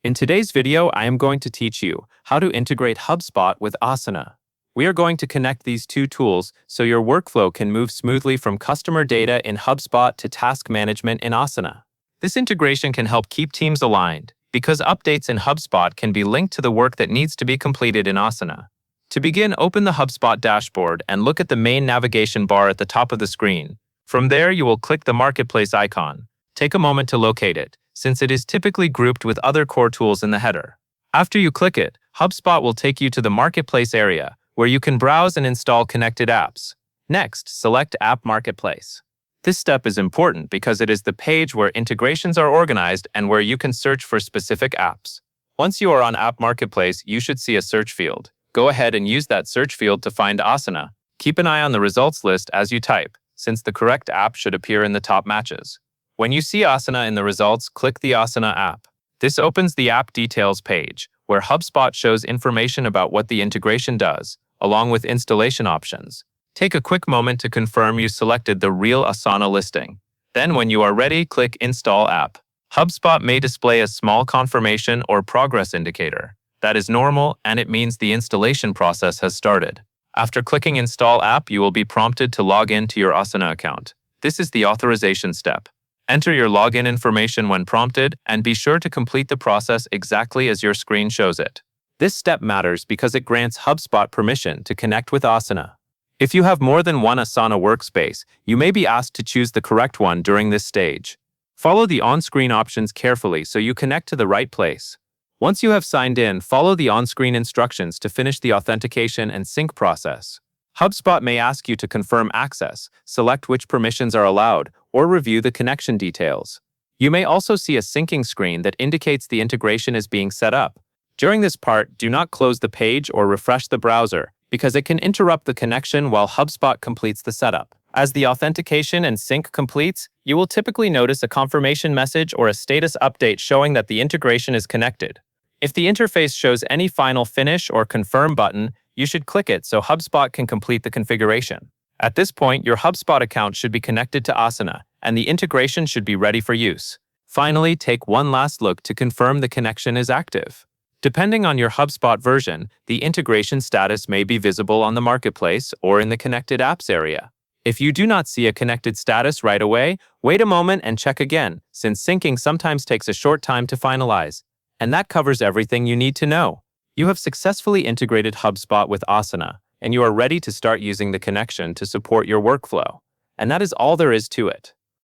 In today's video, I am going to teach you how to integrate Hubspot with Asana. We are going to connect these two tools so your workflow can move smoothly from customer data in Hubspot to task management in Asana. This integration can help keep teams aligned because updates in Hubspot can be linked to the work that needs to be completed in Asana. To begin, open the Hubspot dashboard and look at the main navigation bar at the top of the screen. From there, you will click the Marketplace icon. Take a moment to locate it, since it is typically grouped with other core tools in the header. After you click it, Hubspot will take you to the Marketplace area, where you can browse and install connected apps. Next, select App Marketplace. This step is important because it is the page where integrations are organized and where you can search for specific apps. Once you are on App Marketplace, you should see a search field. Go ahead and use that search field to find Asana. Keep an eye on the results list as you type, since the correct app should appear in the top matches. When you see Asana in the results, click the Asana app. This opens the app details page, where Hubspot shows information about what the integration does, along with installation options. Take a quick moment to confirm you selected the real Asana listing. Then when you are ready, click Install App. Hubspot may display a small confirmation or progress indicator. That is normal, and it means the installation process has started. After clicking Install App, you will be prompted to log in to your Asana account. This is the authorization step. Enter your login information when prompted, and be sure to complete the process exactly as your screen shows it. This step matters because it grants Hubspot permission to connect with Asana. If you have more than one Asana workspace, you may be asked to choose the correct one during this stage. Follow the on-screen options carefully so you connect to the right place. Once you have signed in, follow the on-screen instructions to finish the authentication and sync process. Hubspot may ask you to confirm access, select which permissions are allowed, or review the connection details. You may also see a syncing screen that indicates the integration is being set up. During this part, do not close the page or refresh the browser, because it can interrupt the connection while Hubspot completes the setup. As the authentication and sync completes, you will typically notice a confirmation message or a status update showing that the integration is connected. If the interface shows any final finish or confirm button, you should click it so Hubspot can complete the configuration. At this point, your Hubspot account should be connected to Asana, and the integration should be ready for use. Finally, take one last look to confirm the connection is active. Depending on your Hubspot version, the integration status may be visible on the Marketplace or in the Connected Apps area. If you do not see a connected status right away, wait a moment and check again, since syncing sometimes takes a short time to finalize. And that covers everything you need to know. You have successfully integrated Hubspot with Asana, and you are ready to start using the connection to support your workflow. And that is all there is to it.